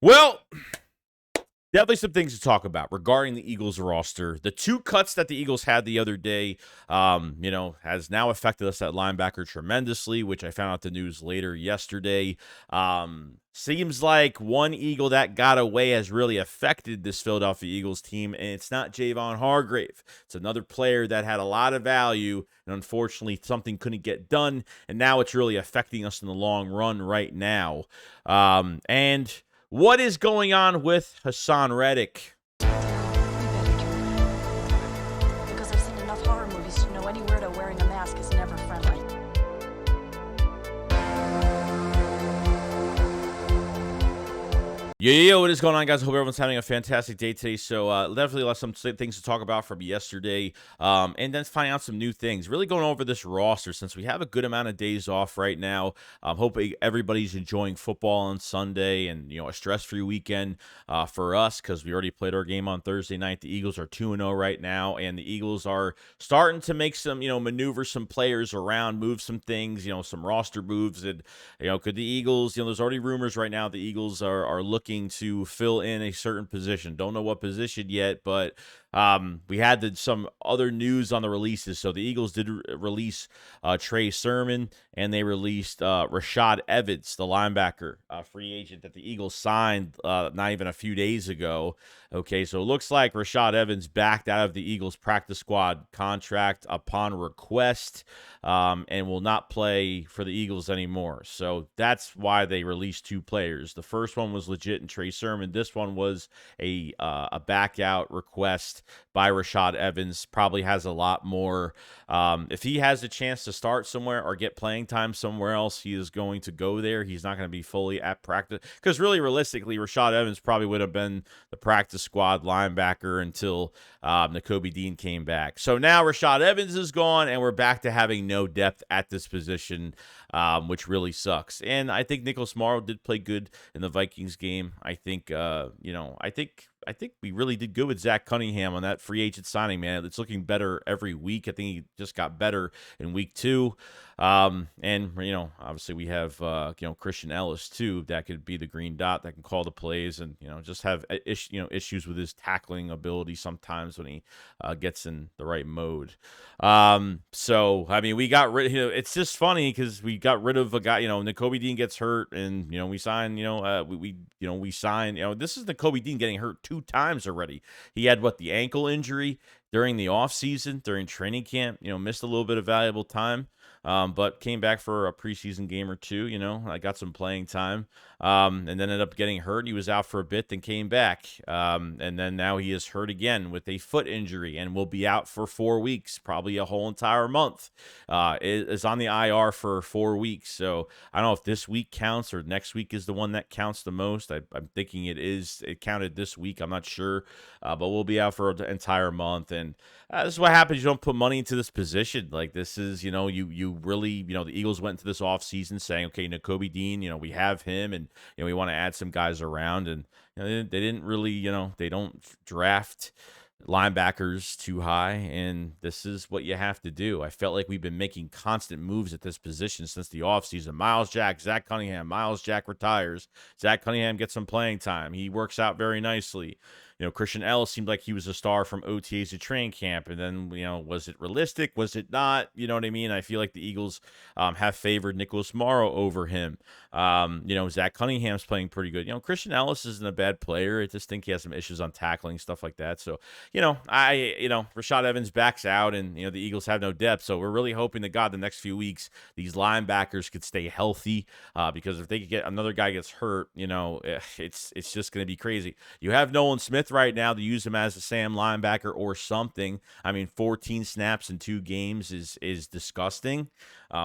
Well, definitely some things to talk about regarding the Eagles roster. The two cuts that the Eagles had the other day, has now affected us at linebacker tremendously, which I found out the news later yesterday. Seems like one Eagle that got away has really affected this Philadelphia Eagles team, and it's not Javon Hargrave. It's another player that had a lot of value, and unfortunately, something couldn't get done, and now it's really affecting us in the long run right now. And what is going on with Hassan Reddick? We better turn around. Because I've seen enough horror movies to know any weirdo wearing a mask is never friendly. Yo, what is going on, guys? I hope everyone's having a fantastic day today. So definitely some things to talk about from yesterday, and then finding out some new things. Really going over this roster since we have a good amount of days off right now. Hoping everybody's enjoying football on Sunday and a stress-free weekend for us because we already played our game on Thursday night. The Eagles are 2-0 right now, and the Eagles are starting to make some maneuver some players around, move some things, some roster moves, and could the Eagles? There's already rumors right now the Eagles are looking to fill in a certain position. Don't know what position yet, but we had some other news on the releases. So the Eagles did release Trey Sermon, and they released Rashad Evans, the linebacker, free agent that the Eagles signed not even a few days ago. Okay, so it looks like Rashad Evans backed out of the Eagles practice squad contract upon request and will not play for the Eagles anymore. So that's why they released two players. The first one was legit in Trey Sermon. This one was a back out request by Rashad Evans. Probably has a lot more. If he has a chance to start somewhere or get playing time somewhere else, he is going to go there. He's not going to be fully at practice because really realistically, Rashad Evans probably would have been the practice squad linebacker until Nakobe Dean came back. So now Rashad Evans is gone, and we're back to having no depth at this position, which really sucks. And I think Nicholas Morrow did play good in the Vikings game. I think, I think we really did good with Zach Cunningham on that free agent signing, man. It's looking better every week. I think he just got better in week 2. And, obviously we have, Christian Ellis, too, that could be the green dot that can call the plays and, just have, issues with his tackling ability sometimes when he gets in the right mode. So, I mean, we got rid it's just funny because we got rid of a guy, Nakobe Dean gets hurt and, we signed, we signed, this is Nakobe Dean getting hurt 2 times already. He had the ankle injury during the offseason, during training camp, missed a little bit of valuable time, but came back for a preseason game or two, I got some playing time, and then ended up getting hurt. He was out for a bit, then came back, and then now he is hurt again with a foot injury and will be out for 4 weeks, probably a whole entire month. Is on the IR for 4 weeks, so I don't know if this week counts or next week is the one that counts the most. I'm thinking it counted this week. I'm not sure, but we'll be out for an entire month. And this is what happens. You don't put money into this position. Like this is, you really, the Eagles went into this offseason saying, okay, Nakobe Dean, we have him and, we want to add some guys around. And they didn't really, they don't draft linebackers too high, and this is what you have to do. I felt like we've been making constant moves at this position since the offseason. Miles Jack, Zach Cunningham. Miles Jack retires. Zach Cunningham gets some playing time. He works out very nicely. Christian Ellis seemed like he was a star from OTAs to training camp. And then, was it realistic? Was it not? You know what I mean? I feel like the Eagles have favored Nicholas Morrow over him. Zach Cunningham's playing pretty good. Christian Ellis isn't a bad player. I just think he has some issues on tackling, stuff like that. So, Rashad Evans backs out and, the Eagles have no depth. So we're really hoping to God the next few weeks, these linebackers could stay healthy because if they could get another guy gets hurt, it's just going to be crazy. You have Nolan Smith right now to use him as a Sam linebacker or something. I mean, 14 snaps in 2 games is disgusting.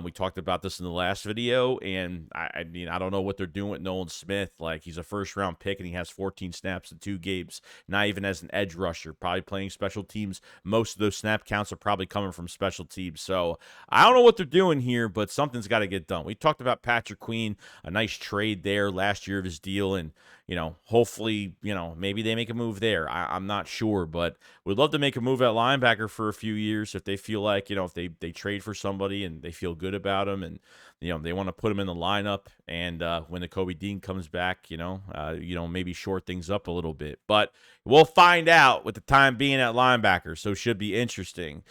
We talked about this in the last video, and I mean, I don't know what they're doing with Nolan Smith. Like, he's a first-round pick, and he has 14 snaps in 2 games, not even as an edge rusher, probably playing special teams. Most of those snap counts are probably coming from special teams. So I don't know what they're doing here, but something's got to get done. We talked about Patrick Queen, a nice trade there last year of his deal, and hopefully, maybe they make a move there. I'm not sure, but we'd love to make a move at linebacker for a few years if they feel like, if they trade for somebody and they feel feel good about him, and they want to put him in the lineup. And when the Kobe Dean comes back, maybe short things up a little bit. But we'll find out with the time being at linebacker, so should be interesting.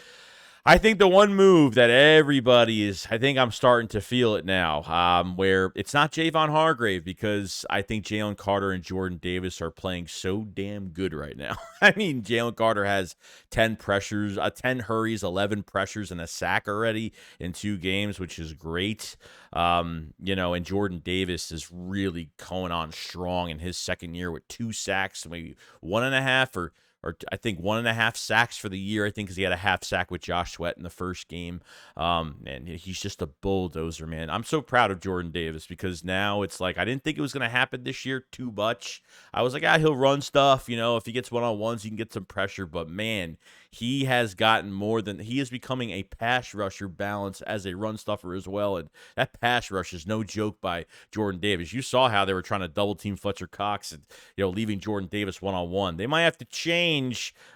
I think the one move that everybody is, I think I'm starting to feel it now, where it's not Javon Hargrave, because I think Jalen Carter and Jordan Davis are playing so damn good right now. I mean, Jalen Carter has 10 pressures, 10 hurries, 11 pressures, and a sack already in 2 games, which is great. And Jordan Davis is really going on strong in his second year with 2 sacks, maybe 1.5 or I think 1.5 sacks for the year. I think because he had a half sack with Josh Sweat in the first game. And he's just a bulldozer, man. I'm so proud of Jordan Davis, because now it's like I didn't think it was going to happen this year too much. I was like, he'll run stuff. If he gets one-on-ones, he can get some pressure. But, man, he has gotten he is becoming a pass rusher balance as a run stuffer as well. And that pass rush is no joke by Jordan Davis. You saw how they were trying to double team Fletcher Cox and, leaving Jordan Davis one-on-one. They might have to change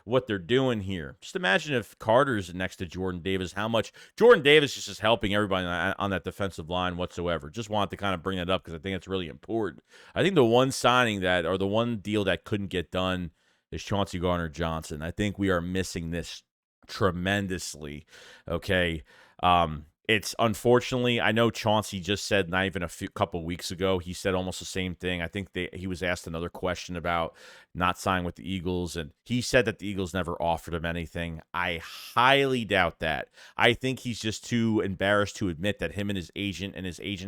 what they're doing here. Just imagine if Carter's next to Jordan Davis, how much Jordan Davis is just helping everybody on that defensive line whatsoever. Just wanted to kind of bring that up because I think it's really important. I think the one signing the one deal that couldn't get done is Chauncey Gardner-Johnson. I think we are missing this tremendously. Okay. It's unfortunately, I know Chauncey just said not even couple weeks ago, he said almost the same thing. I think he was asked another question about not signing with the Eagles, and he said that the Eagles never offered him anything. I highly doubt that. I think he's just too embarrassed to admit that him and his agent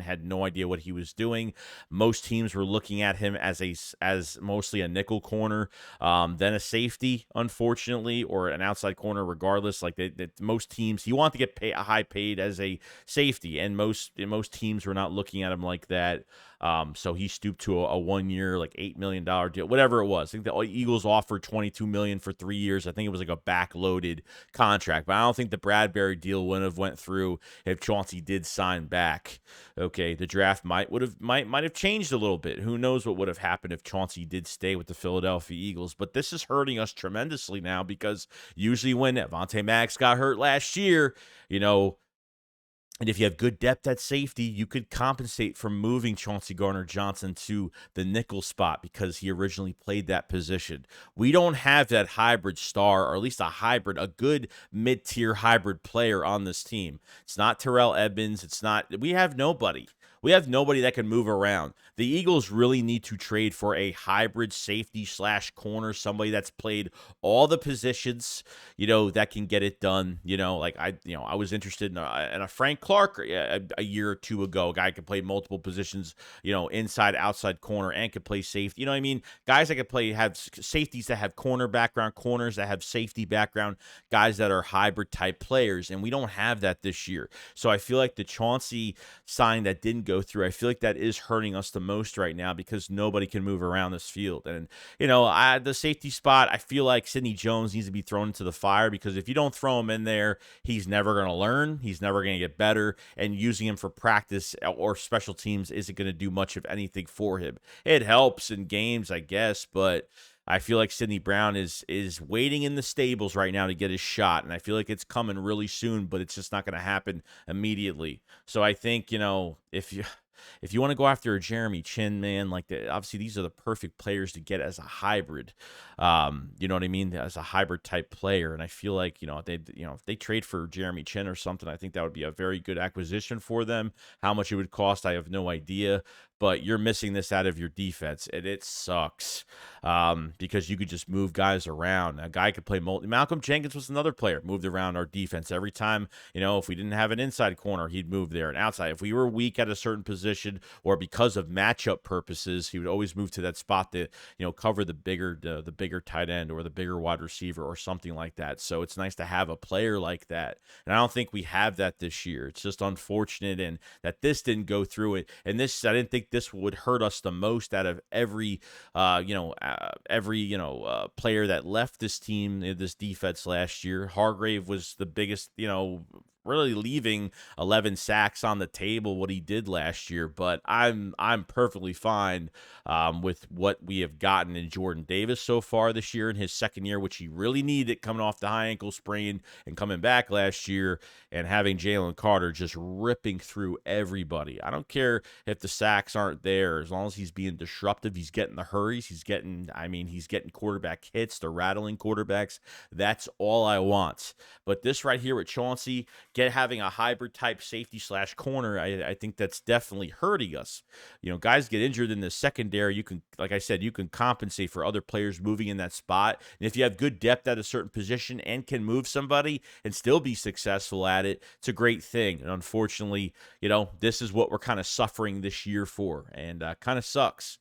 had no idea what he was doing. Most teams were looking at him as mostly a nickel corner, then a safety, unfortunately, or an outside corner, regardless. Like most teams, he wanted to get high paid as a safety, and most teams were not looking at him like that. So he stooped to a 1-year, like $8 million deal, whatever it was. I think the Eagles offered $22 million for 3 years. I think it was like a backloaded contract, but I don't think the Bradbury deal would have went through if Chauncey did sign back. Okay, the draft might have changed a little bit. Who knows what would have happened if Chauncey did stay with the Philadelphia Eagles? But this is hurting us tremendously now, because usually when Avonte Maddox got hurt last year, and if you have good depth at safety, you could compensate for moving Chauncey Gardner-Johnson to the nickel spot, because he originally played that position. We don't have that hybrid star, or at least a good mid-tier hybrid player on this team. It's not Terrell Edmunds. We have nobody. We have nobody that can move around. The Eagles really need to trade for a hybrid safety / corner, somebody that's played all the positions, that can get it done. I was interested in a Frank Clark a year or two ago, a guy could play multiple positions, inside, outside corner, and could play safety. You know what I mean? Guys that could have safeties that have corner background, corners that have safety background, guys that are hybrid type players, and we don't have that this year. So I feel like the Chauncey sign that didn't go through, I feel like that is hurting us the most right now, because nobody can move around this field. And the safety spot, I feel like Sidney Jones needs to be thrown into the fire, because if you don't throw him in there, he's never going to learn, he's never going to get better, and using him for practice or special teams isn't going to do much of anything for him. It helps in games, I guess, but I feel like Sidney Brown is waiting in the stables right now to get his shot, and I feel like it's coming really soon, but it's just not going to happen immediately. So I think, if you want to go after a Jeremy Chin, man, obviously these are the perfect players to get as a hybrid. You know what I mean? As a hybrid type player. And I feel like, if they trade for Jeremy Chin or something, I think that would be a very good acquisition for them. How much it would cost, I have no idea. But you're missing this out of your defense, and it sucks, because you could just move guys around. A guy could play Malcolm Jenkins was another player, moved around our defense every time. If we didn't have an inside corner, he'd move there, and outside. If we were weak at a certain position, or because of matchup purposes, he would always move to that spot to cover the bigger tight end or the bigger wide receiver or something like that. So it's nice to have a player like that, and I don't think we have that this year. It's just unfortunate, and that this didn't go through it. And this, I didn't think this would hurt us the most out of every player that left this team, this defense last year. Hargrave was the biggest, really leaving 11 sacks on the table what he did last year. But I'm perfectly fine with what we have gotten in Jordan Davis so far this year in his second year, which he really needed coming off the high ankle sprain and coming back last year, and having Jalen Carter just ripping through everybody. I don't care if the sacks aren't there, as long as he's being disruptive, he's getting the hurries, he's getting quarterback hits, they're rattling quarterbacks. That's all I want. But this right here with Chauncey, having a hybrid type safety / corner, I think that's definitely hurting us. Guys get injured in the secondary. You can, like I said, you can compensate for other players moving in that spot. And if you have good depth at a certain position and can move somebody and still be successful at it, it's a great thing. And unfortunately, this is what we're kind of suffering this year for, and kind of sucks.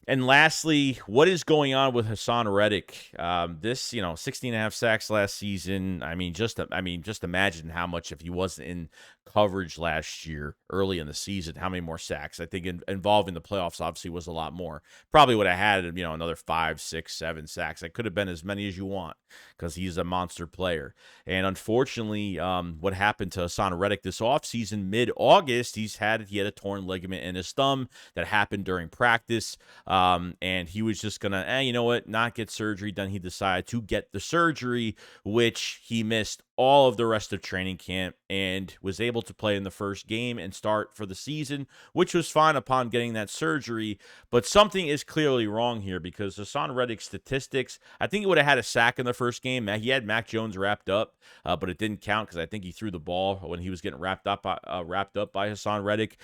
And lastly, what is going on with Hassan Reddick? 16 and a half sacks last season. Just imagine how much, if he wasn't in coverage last year early in the season, how many more sacks. I think involving the playoffs obviously was a lot more. Probably would have had another 5, 6, 7 sacks. It could have been as many as you want because he's a monster player. And unfortunately, what happened to Hassan Reddick this offseason, mid-August, he had a torn ligament in his thumb that happened during practice. And he was just going to, not get surgery done. He decided to get the surgery, which he missed all of the rest of training camp and was able to play in the first game and start for the season, which was fine upon getting that surgery. But something is clearly wrong here, because Hassan Reddick's statistics, I think he would have had a sack in the first game. He had Mac Jones wrapped up, but it didn't count because I think he threw the ball when he was getting wrapped up by Hassan Reddick.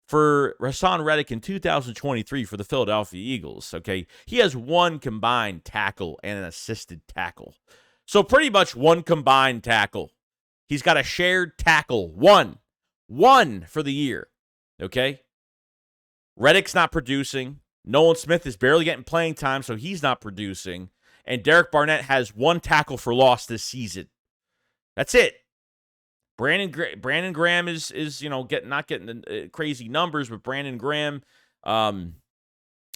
For Hassan Reddick in 2023 for the Philadelphia Eagles, okay, he has one combined tackle and an assisted tackle. So pretty much one combined tackle. He's got a shared tackle. One for the year, okay? Reddick's not producing. Nolan Smith is barely getting playing time, so he's not producing. And Derek Barnett has one tackle for loss this season. That's it. Brandon Graham is not getting the crazy numbers, but Brandon Graham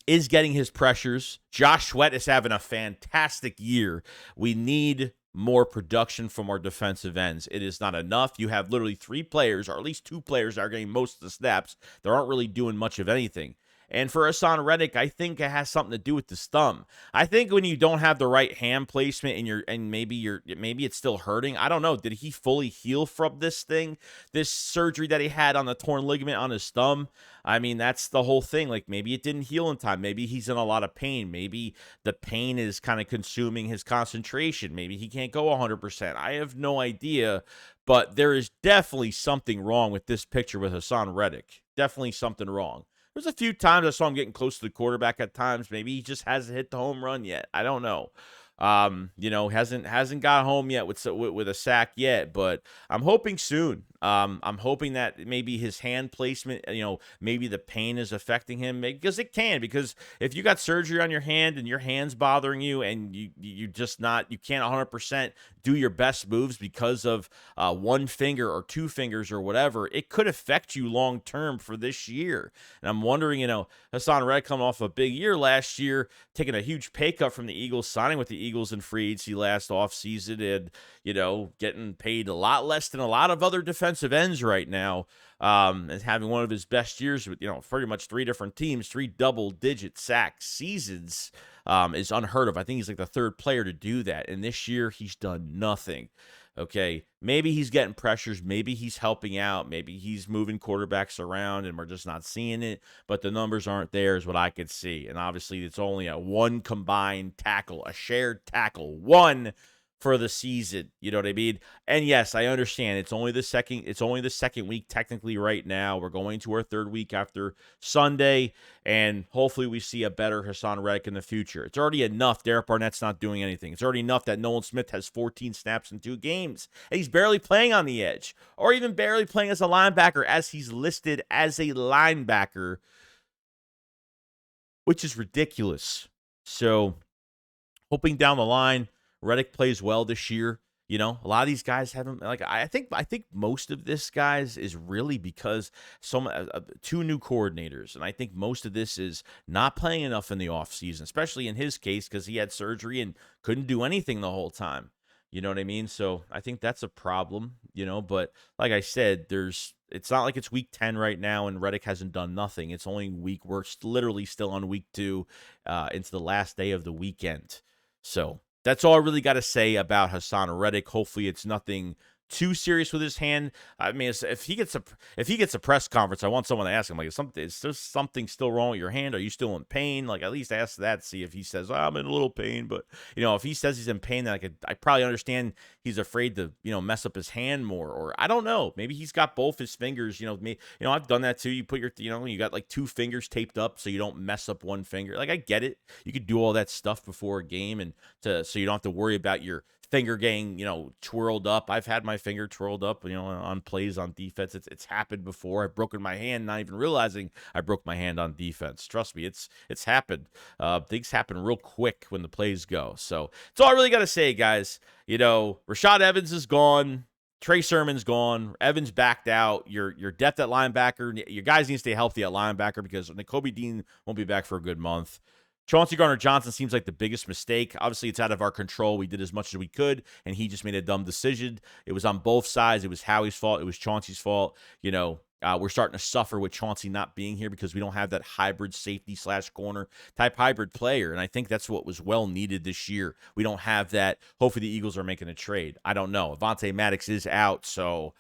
is getting his pressures. Josh Sweat is having a fantastic year. We need more production from our defensive ends. It is not enough. You have literally 3 players, or at least 2 players, that are getting most of the snaps. They aren't really doing much of anything. And for Hassan Reddick, I think it has something to do with his thumb. I think when you don't have the right hand placement and maybe it's still hurting. I don't know. Did he fully heal from this surgery that he had on the torn ligament on his thumb? That's the whole thing. Like, maybe it didn't heal in time. Maybe he's in a lot of pain. Maybe the pain is kind of consuming his concentration. Maybe he can't go 100%. I have no idea, but there is definitely something wrong with this picture with Hassan Reddick. Definitely something wrong. There's a few times I saw him getting close to the quarterback at times. Maybe he just hasn't hit the home run yet. I don't know. Hasn't got home yet with a sack yet, but I'm hoping soon. I'm hoping that maybe his hand placement, maybe the pain is affecting him, because it can. Because if you got surgery on your hand and your hand's bothering you, and you can't 100% do your best moves because of one finger or 2 fingers or whatever, it could affect you long term for this year. And I'm wondering, Hassan Reddick coming off a big year last year, taking a huge pay cut from the Eagles, signing with the Eagles in free agency last offseason, and getting paid a lot less than a lot of other defensive ends right now, and having one of his best years with pretty much 3 different teams, 3 double-digit sack seasons, is unheard of. I think he's like the 3rd player to do that, and this year he's done nothing. Okay, maybe he's getting pressures, maybe he's helping out, maybe he's moving quarterbacks around and we're just not seeing it, but the numbers aren't there is what I could see. And obviously it's only a 1 combined tackle, a shared tackle, 1 for the season. You know what I mean? And yes, I understand it's only the second week technically right now. We're going to our 3rd week after Sunday, and hopefully we see a better Hassan Reddick in the future. It's already enough Derek Barnett's not doing anything. It's already enough that Nolan Smith has 14 snaps in 2 games, and he's barely playing on the edge, or even barely playing as a linebacker, as he's listed as a linebacker, which is ridiculous. So hoping down the line Reddick plays well this year. A lot of these guys haven't, I think most of this, guys, is really because 2 new coordinators. And I think most of this is not playing enough in the offseason, especially in his case, because he had surgery and couldn't do anything the whole time. You know what I mean? So I think that's a problem, but like I said, it's not like it's week 10 right now and Reddick hasn't done nothing. It's only we're literally still on week 2 into the last day of the weekend. So that's all I really got to say about Hassan Reddick. Hopefully it's nothing too serious with his hand. I mean, if he gets a press conference, I want someone to ask him, like, is there something still wrong with your hand? Are you still in pain? Like, at least ask that, see if he says, oh, I'm in a little pain. But if he says he's in pain, then I probably understand he's afraid to mess up his hand more, or I don't know. Maybe he's got both his fingers. I've done that too. You put your you got like 2 fingers taped up so you don't mess up one finger. Like, I get it. You could do all that stuff before a game and so you don't have to worry about your finger getting, twirled up. I've had my finger twirled up, on plays on defense. It's happened before. I've broken my hand, not even realizing I broke my hand on defense. Trust me, it's happened. Things happen real quick when the plays go. So it's all I really got to say, guys. Rashad Evans is gone. Trey Sermon's gone. Evans backed out. Your depth at linebacker. Your guys need to stay healthy at linebacker because Nakobe Dean won't be back for a good month. Chauncey Gardner-Johnson seems like the biggest mistake. Obviously, it's out of our control. We did as much as we could, and he just made a dumb decision. It was on both sides. It was Howie's fault. It was Chauncey's fault. We're starting to suffer with Chauncey not being here because we don't have that hybrid safety / corner type hybrid player, and I think that's what was well needed this year. We don't have that. Hopefully, the Eagles are making a trade. I don't know. Avonte Maddox is out, so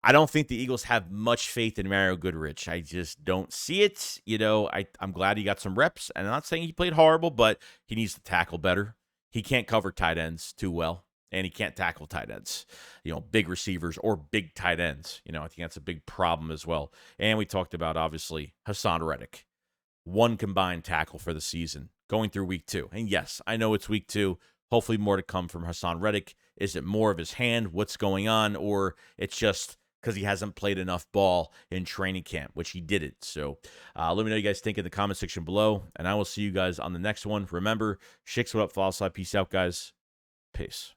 I don't think the Eagles have much faith in Mario Goodrich. I just don't see it. I'm glad he got some reps, and I'm not saying he played horrible, but he needs to tackle better. He can't cover tight ends too well, and he can't tackle tight ends, big receivers or big tight ends. I think that's a big problem as well. And we talked about, obviously, Hassan Reddick. 1 combined tackle for the season going through week 2. And yes, I know it's week 2. Hopefully more to come from Hassan Reddick. Is it more of his hand? What's going on? Or it's just because he hasn't played enough ball in training camp, which he didn't. So let me know what you guys think in the comment section below, and I will see you guys on the next one. Remember, Shicks, what up, Follow Slide. Peace out, guys. Peace.